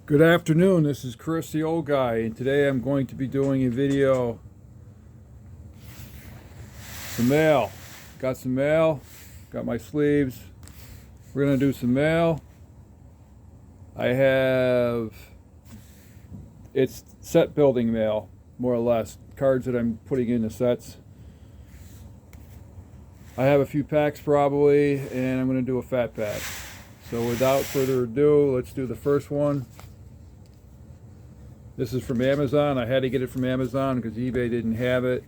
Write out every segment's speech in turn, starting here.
Good afternoon, this is Chris the Old Guy, and today I'm going to be doing a video. Some mail. Got some mail, got my sleeves. We're going to do some mail. It's set building mail, more or less. Cards that I'm putting into sets. I have a few packs probably, and I'm going to do a fat pack. So without further ado, let's do the first one. This is from Amazon. I had to get it from Amazon because eBay didn't have it.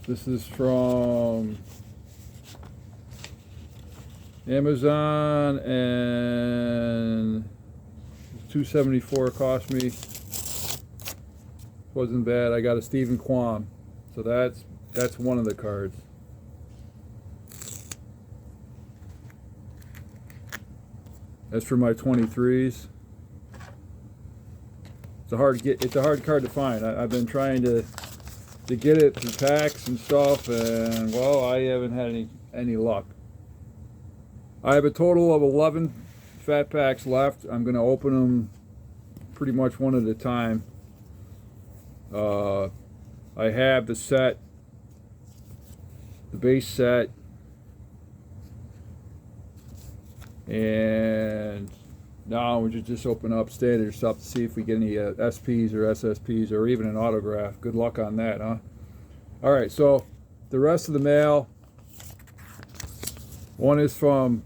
This is from Amazon, and $2.74 cost me. Wasn't bad. I got a Stephen Kwan, so that's one of the cards. That's for my 23s. It's a hard card to find. I've been trying to get it through packs and stuff, and well, I haven't had any luck. I have a total of 11 fat packs left. I'm going to open them pretty much one at a time. I have the set, the base set, and now we just open up standard stuff to see if we get any SPs or SSPs or even an autograph. Good luck on that, huh? All right, so the rest of the mail. One is from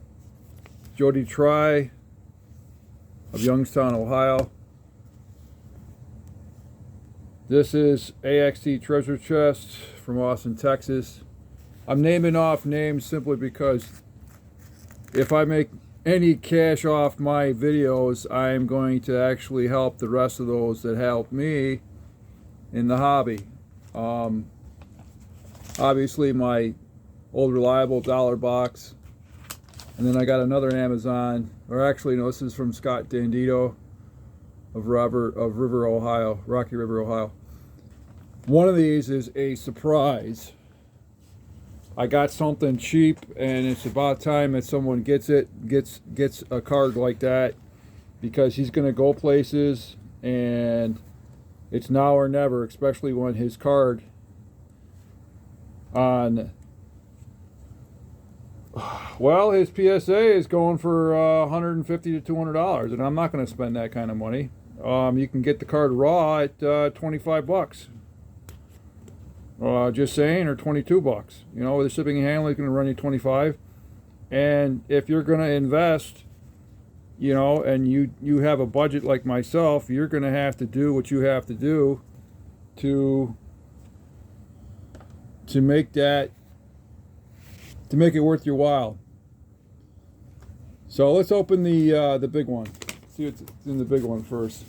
Jody Try of Youngstown, Ohio. This is AXT Treasure Chest from Austin, Texas. I'm naming off names simply because if I make any cash off my videos, I'm going to actually help the rest of those that help me in the hobby. Obviously my old reliable dollar box, and then I got another Amazon, or actually no, this is from Scott Dandito of River, Ohio, Rocky River, Ohio. One of these is a surprise. I got something cheap, and it's about time that someone gets a card like that, because he's going to go places, and it's now or never, especially when his card on, well, his PSA is going for $150 to $200, and I'm not going to spend that kind of money. You can get the card raw at $25. Just saying, or $22. You know, the shipping and handling is going to run you $25. And if you're going to invest, you know, and you have a budget like myself, you're going to have to do what you have to do to make it worth your while. So let's open the big one. See what's in the big one first.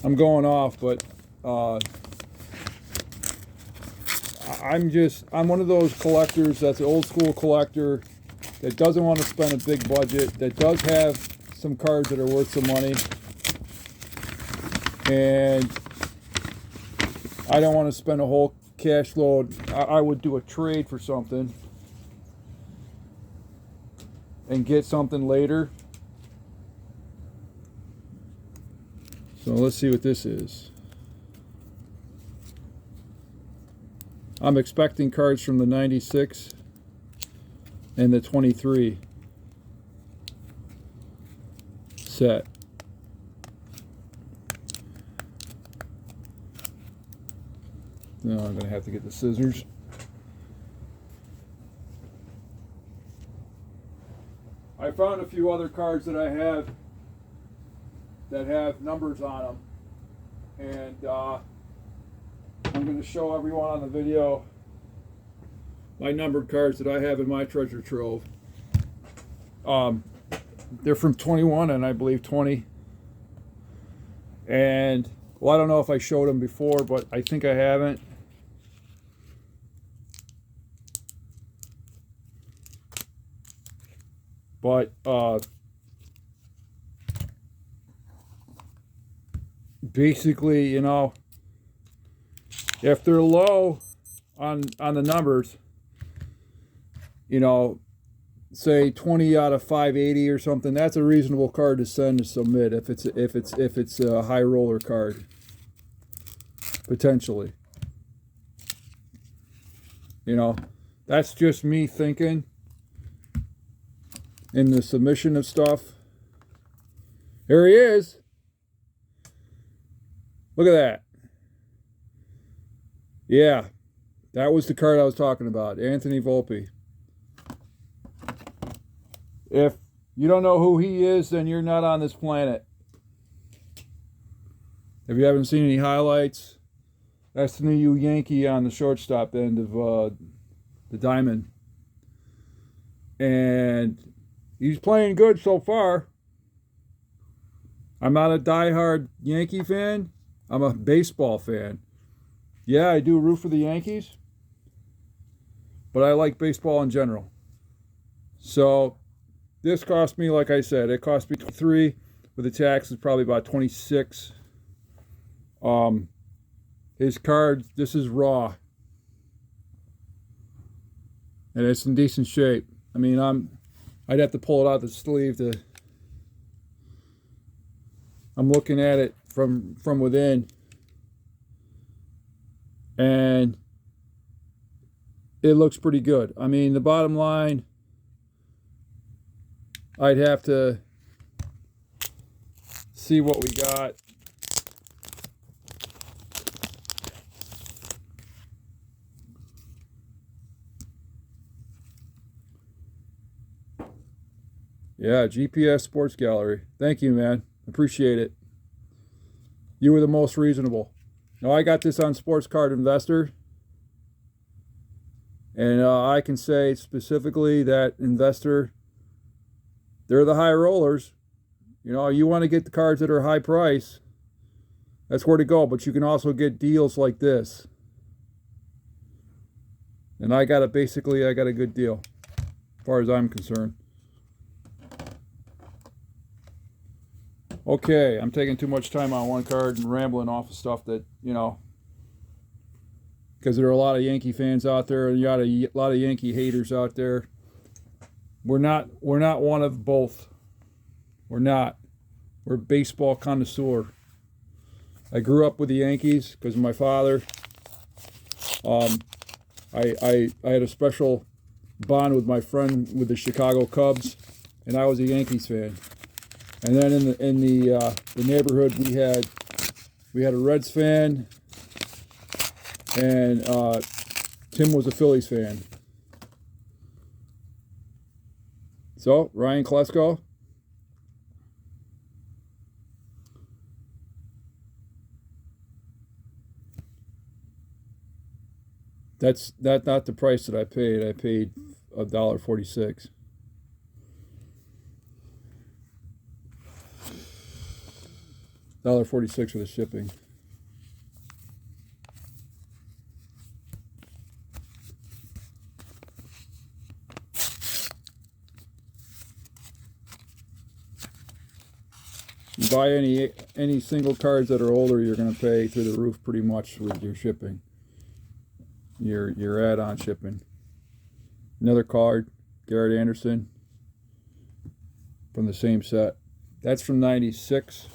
I'm going off, but I'm one of those collectors that's an old school collector that doesn't want to spend a big budget, that does have some cards that are worth some money, and I don't want to spend a whole cash load. I would do a trade for something and get something later. So let's see what this is. I'm expecting cards from the 96 and the 23 set. Now I'm going to have to get the scissors. I found a few other cards that I have that have numbers on them, and I'm going to show everyone on the video my numbered cards that I have in my treasure trove. They're from 21 and I believe 20. And, well, I don't know if I showed them before, but I think I haven't. But basically, you know, if they're low on the numbers, you know, say 20 out of 580 or something, that's a reasonable card to send to submit if it's a high roller card, potentially. You know, that's just me thinking in the submission of stuff. Here he is. Look at that. Yeah, that was the card I was talking about, Anthony Volpe. If you don't know who he is, then you're not on this planet. If you haven't seen any highlights, that's the new Yankee on the shortstop end of the diamond. And he's playing good so far. I'm not a diehard Yankee fan. I'm a baseball fan. Yeah, I do root for the Yankees, but I like baseball in general. So this cost me, like I said, it cost me $3 with the taxes, probably about $26. His card, this is raw, and it's in decent shape. I mean, I'd have to pull it out the sleeve to. I'm looking at it from within, and it looks pretty good. I mean, the bottom line, I'd have to see what we got. Yeah, GPS Sports Gallery. Thank you, man. Appreciate it. You were the most reasonable. Now, I got this on Sports Card Investor, and I can say specifically that Investor, they're the high rollers. You know, you want to get the cards that are high price, that's where to go. But you can also get deals like this. And I got a good deal, as far as I'm concerned. Okay, I'm taking too much time on one card and rambling off of stuff that, you know, because there are a lot of Yankee fans out there and you got a lot of Yankee haters out there. We're not one of both. We're not. We're baseball connoisseur. I grew up with the Yankees because of my father. I had a special bond with my friend with the Chicago Cubs, and I was a Yankees fan. And then in the neighborhood we had a Reds fan, and Tim was a Phillies fan. So Ryan Klesko. That's not the price that I paid. I paid $1.46. $1.46 for the shipping. You buy any single cards that are older, you're going to pay through the roof pretty much with your shipping. Your add-on shipping. Another card, Garrett Anderson, from the same set. That's from '96.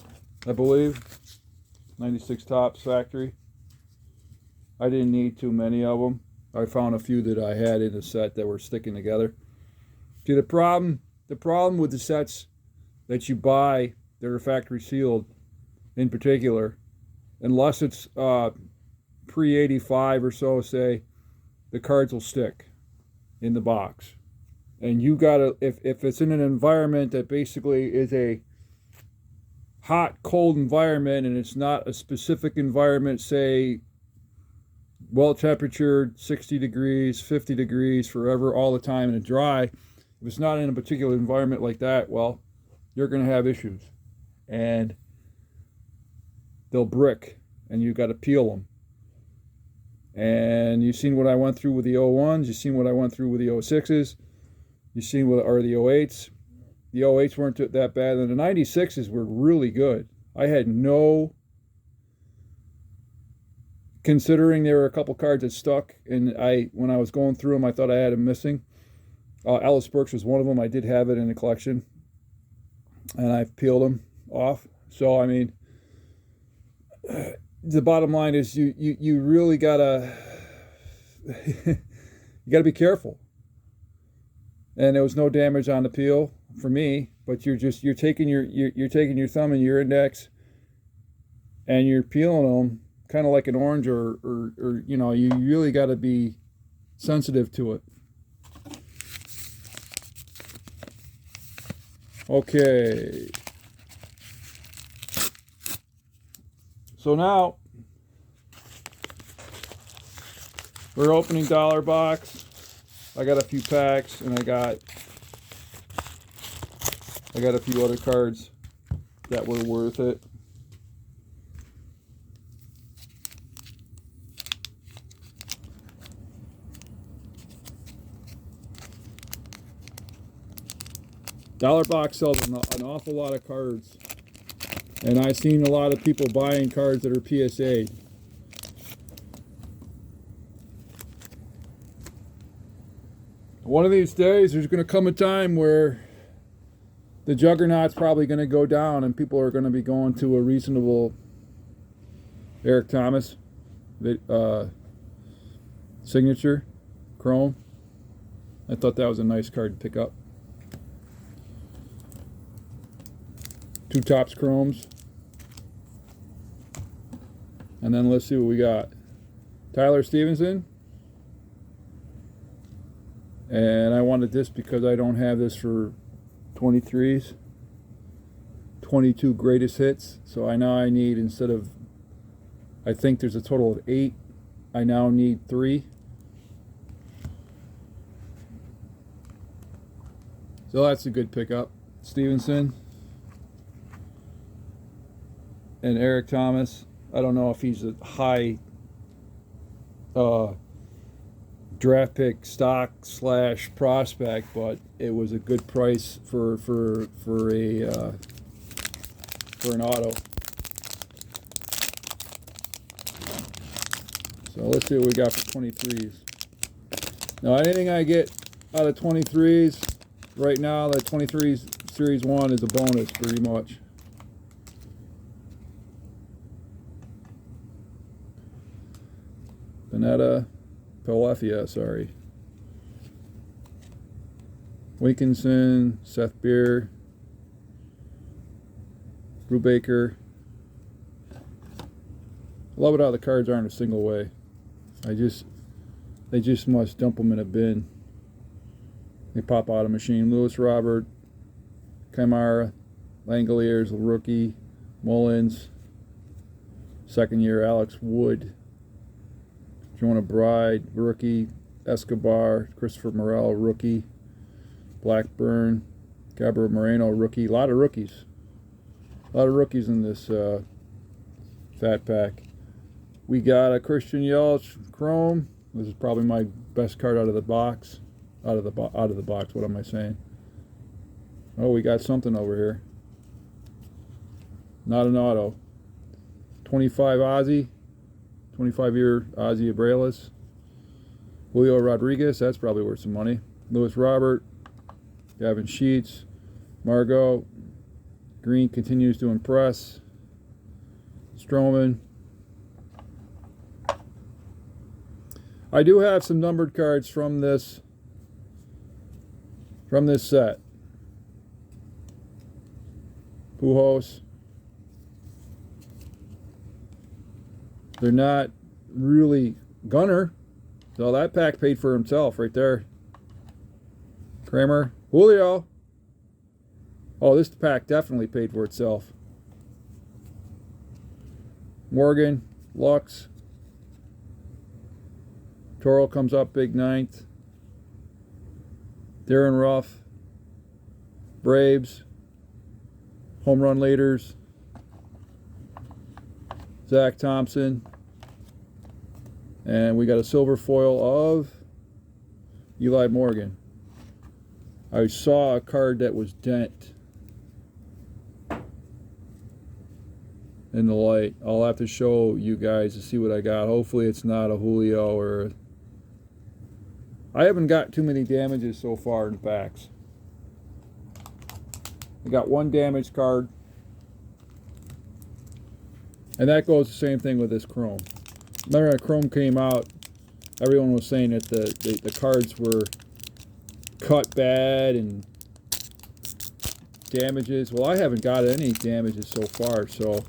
I believe 96 Topps factory. I didn't need too many of them. I found a few that I had in the set that were sticking together. See, the problem with the sets that you buy that are factory sealed, in particular, unless it's pre-85 or so, say, the cards will stick in the box. And you gotta, if it's in an environment that basically is a hot, cold environment, and it's not a specific environment, say, well temperatured, 60 degrees, 50 degrees, forever, all the time, and dry. If it's not in a particular environment like that, well, you're going to have issues. And they'll brick, and you got to peel them. And you've seen what I went through with the 01s, you've seen what I went through with the 06s, you've seen what, or the 08s. The 08s weren't that bad, and the 96s were really good. I had no considering there were a couple cards that stuck, and when I was going through them, I thought I had them missing. Ellis Burks was one of them. I did have it in the collection, and I've peeled them off. So I mean, the bottom line is you really gotta you gotta be careful. And there was no damage on the peel for me, but you're taking your thumb and your index, and you're peeling them kind of like an orange, or you know, you really got to be sensitive to it. Okay. So now we're opening dollar box. I got a few packs, and I got a few other cards that were worth it. Dollar box sells an awful lot of cards, and I've seen a lot of people buying cards that are PSA. One of these days, there's going to come a time where the juggernaut's probably going to go down, and people are going to be going to a reasonable Eric Thomas signature chrome. I thought that was a nice card to pick up. Two Topps chromes. And then let's see what we got. Tyler Stevenson. And I wanted this because I don't have this for 23s. 22 greatest hits. So I now I need, instead of, I think there's a total of 8, I now need 3. So that's a good pickup. Stevenson. And Eric Thomas. I don't know if he's a high draft pick stock / prospect, but it was a good price for an auto. So let's see what we got for 23s. Now anything I get out of 23s right now, the 23s Series 1 is a bonus pretty much. Panetta, Pelefia, sorry. Wilkinson, Seth Beer, Brubaker. I love it how the cards aren't a single way. They just must dump them in a bin. They pop out of machine. Lewis Robert, Kamara, Langoliers, rookie, Mullins, second year Alex Wood, Jonah Bride, rookie, Escobar, Christopher Morel, rookie, Blackburn, Gabriel Moreno, rookie. A lot of rookies. A lot of rookies in this fat pack. We got a Christian Yelich chrome. This is probably my best card out of the box. Out of the box. What am I saying? Oh, we got something over here. Not an auto. 25 Ozzy. 25-year Ozzy Abreu. Julio Rodriguez. That's probably worth some money. Lewis Robert. Gavin Sheets. Margot. Green continues to impress. Stroman. I do have some numbered cards from this set. Pujols. They're not really gunner, so that pack paid for himself right there. Kramer, Julio. Oh, this pack definitely paid for itself. Morgan, Lux. Toro comes up big ninth. Darren Ruff. Braves. Home run leaders. Zach Thompson. And we got a silver foil of Eli Morgan. I saw a card that was dent. in the light. I'll have to show you guys to see what I got. Hopefully it's not a Julio or... I haven't got too many damages so far in packs. I got one damaged card. And that goes the same thing with this Chrome. Remember when Chrome came out, everyone was saying that the cards were cut bad and damages. Well, I haven't got any damages so far, so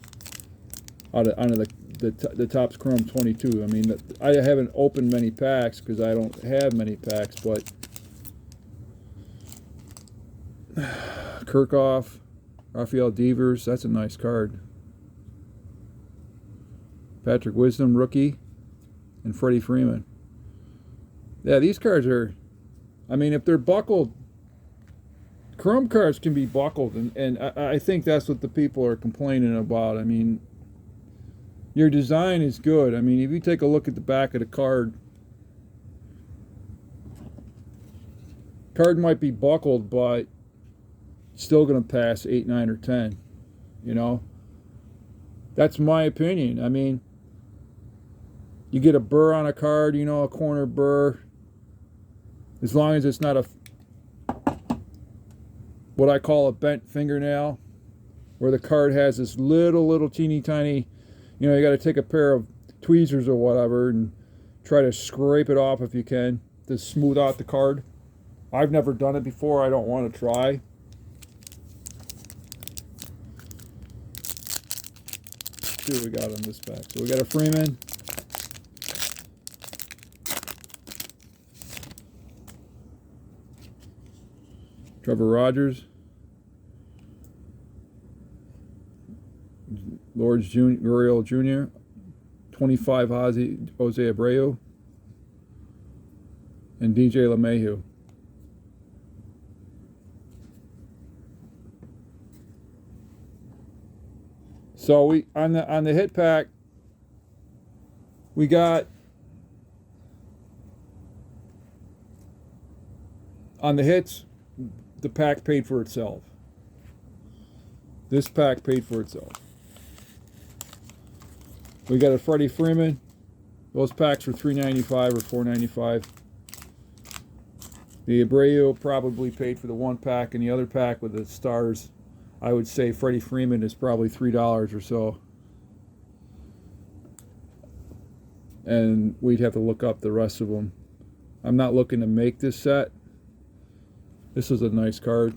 out of the Topps Chrome 22. I mean, I haven't opened many packs because I don't have many packs, but Kirchhoff, Rafael Devers, that's a nice card. Patrick Wisdom, rookie, and Freddie Freeman. Yeah, these cards are, I mean, if they're buckled, Chrome cards can be buckled, and I think that's what the people are complaining about. I mean, your design is good. I mean, if you take a look at the back of the card might be buckled, but still going to pass 8, 9, or 10, you know? That's my opinion. I mean, you get a burr on a card, you know, a corner burr, as long as it's not a, what I call a bent fingernail, where the card has this little teeny tiny, you know, you got to take a pair of tweezers or whatever and try to scrape it off if you can to smooth out the card. I've never done it before. I don't want to try. Let's see what we got on this pack. So we got a Freeman. Trevor Rogers. Lords Gurriel Jr. 25 Jose Abreu. And DJ LeMahieu. So we on the hit pack, we got on the hits, the pack paid for itself. This pack paid for itself. We got a Freddie Freeman. Those packs were $3.95 or $4.95. The Abreu probably paid for the one pack, and the other pack with the stars, I would say Freddie Freeman is probably $3 or so. And we'd have to look up the rest of them. I'm not looking to make this set. This is a nice card.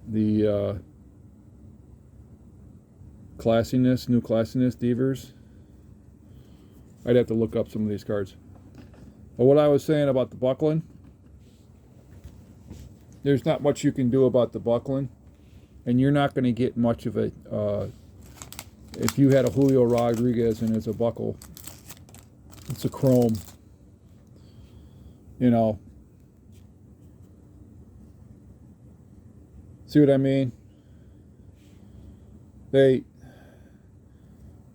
The classiness, new classiness, Devers. I'd have to look up some of these cards. But what I was saying about the buckling, there's not much you can do about the buckling, and you're not going to get much of it. If you had a Julio Rodriguez and it's a buckle, it's a chrome, you know. See what I mean?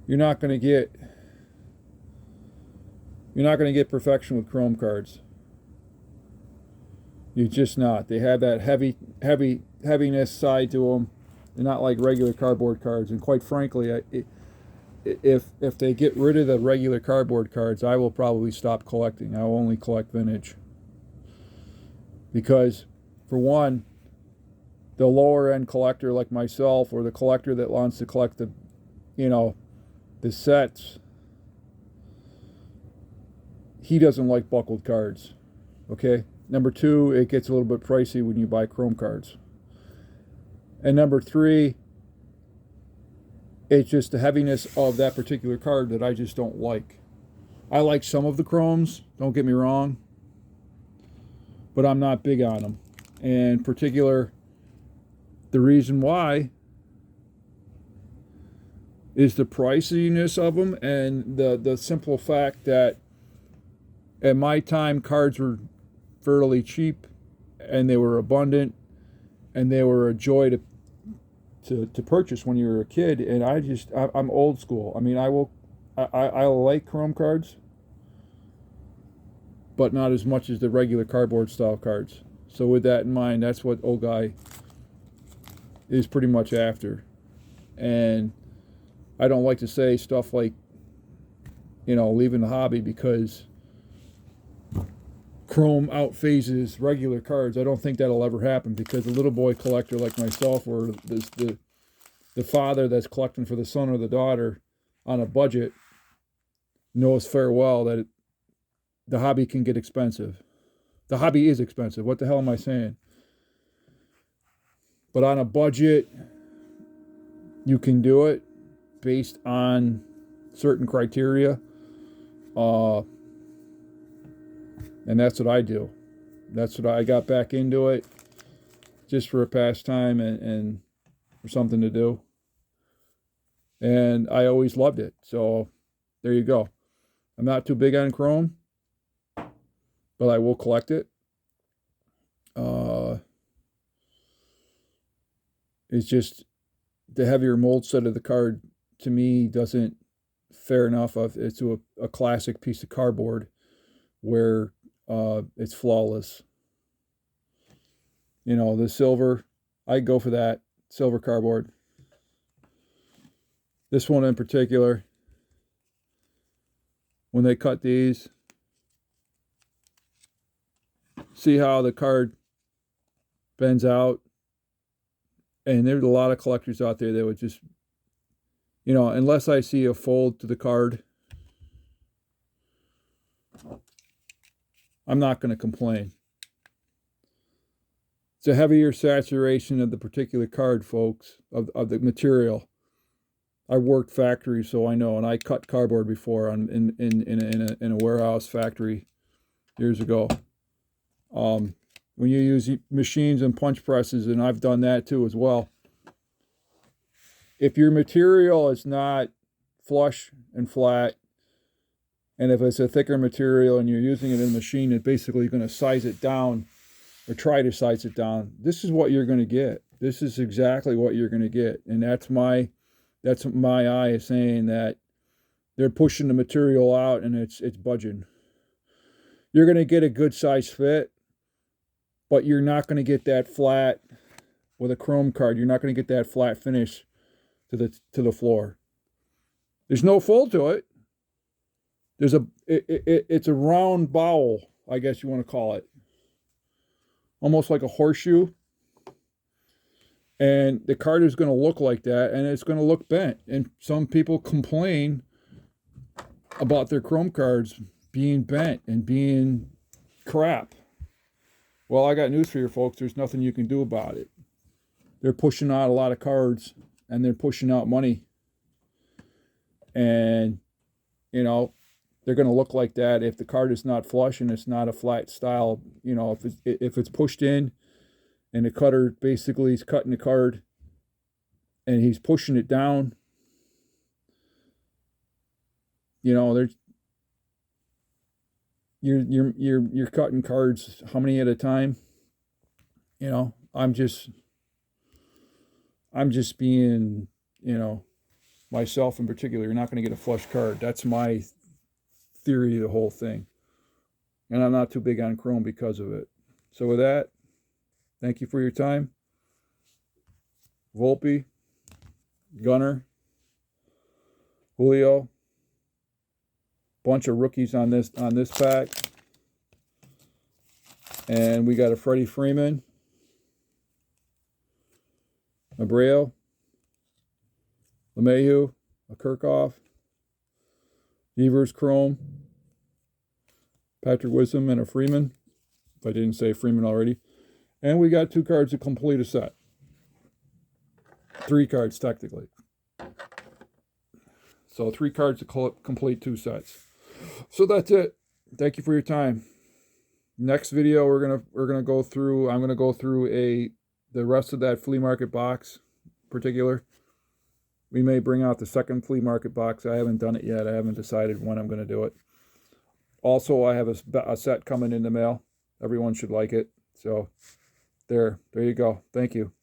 You're not going to get perfection with chrome cards. You're just not. They have that heaviness side to them. They're not like regular cardboard cards. And quite frankly, if they get rid of the regular cardboard cards, I will probably stop collecting. I will only collect vintage. Because, for one, the lower end collector like myself, or the collector that wants to collect the, you know, the sets, he doesn't like buckled cards. Okay? Number two, it gets a little bit pricey when you buy chrome cards. And number three, it's just the heaviness of that particular card that I just don't like. I like some of the chromes, don't get me wrong, but I'm not big on them. And in particular, the reason why is the priciness of them, and the simple fact that at my time cards were fairly cheap, and they were abundant, and they were a joy to purchase when you were a kid. And I'm old school. I mean, I like chrome cards, but not as much as the regular cardboard style cards. So with that in mind, that's what old guy is pretty much after. And I don't like to say stuff like, you know, leaving the hobby because chrome outphases regular cards. I don't think that'll ever happen, because a little boy collector like myself, or the father that's collecting for the son or the daughter on a budget, knows fair well that the hobby can get expensive. The hobby is expensive. What the hell am I saying? But on a budget, you can do it based on certain criteria. And that's what I do. That's what I got back into it, just for a pastime and for something to do. And I always loved it. So there you go. I'm not too big on chrome, but I will collect it. It's just the heavier mold set of the card, to me, doesn't fair enough. It's a classic piece of cardboard where it's flawless. You know, the silver, I go for that silver cardboard. This one in particular, when they cut these, see how the card bends out? And there's a lot of collectors out there that would just, you know, unless I see a fold to the card, I'm not going to complain. It's a heavier saturation of the particular card, folks, of the material. I worked factories, so I know, and I cut cardboard before in a warehouse factory years ago. When you use machines and punch presses, and I've done that too as well, if your material is not flush and flat, and if it's a thicker material and you're using it in a machine, it's basically going to size it down, or try to size it down. This is what you're going to get. This is exactly what you're going to get. And that's my eye is saying that they're pushing the material out and it's budging. You're going to get a good size fit, but you're not going to get that flat with a chrome card. You're not going to get that flat finish to the floor. There's no fold to it. It's a round bowl, I guess you want to call it. Almost like a horseshoe. And the card is going to look like that, and it's going to look bent. And some people complain about their chrome cards being bent and being crap. Well, I got news for you folks. There's nothing you can do about it. They're pushing out a lot of cards, and they're pushing out money. And, you know, they're going to look like that if the card is not flush and it's not a flat style. You know, if it's pushed in and the cutter basically is cutting the card and he's pushing it down, you know, you're cutting cards how many at a time? You know, I'm just being, you know, myself in particular. You're not going to get a flush card. That's my theory of the whole thing. And I'm not too big on chrome because of it. So with that, thank you for your time. Volpe, Gunner, Julio, bunch of rookies on this pack. And we got a Freddie Freeman, Abreu, LeMahieu, a Kirchhoff, Devers Chrome, Patrick Wisdom, and a Freeman, if I didn't say Freeman already. And we got 2 cards to complete a set. 3 cards, technically. So 3 cards to complete 2 sets. So that's it. Thank you for your time. Next video, we're gonna go through. I'm gonna go through the rest of that flea market box, particular. We may bring out the second flea market box. I haven't done it yet. I haven't decided when I'm going to do it. Also, I have a set coming in the mail. Everyone should like it. So there you go. Thank you.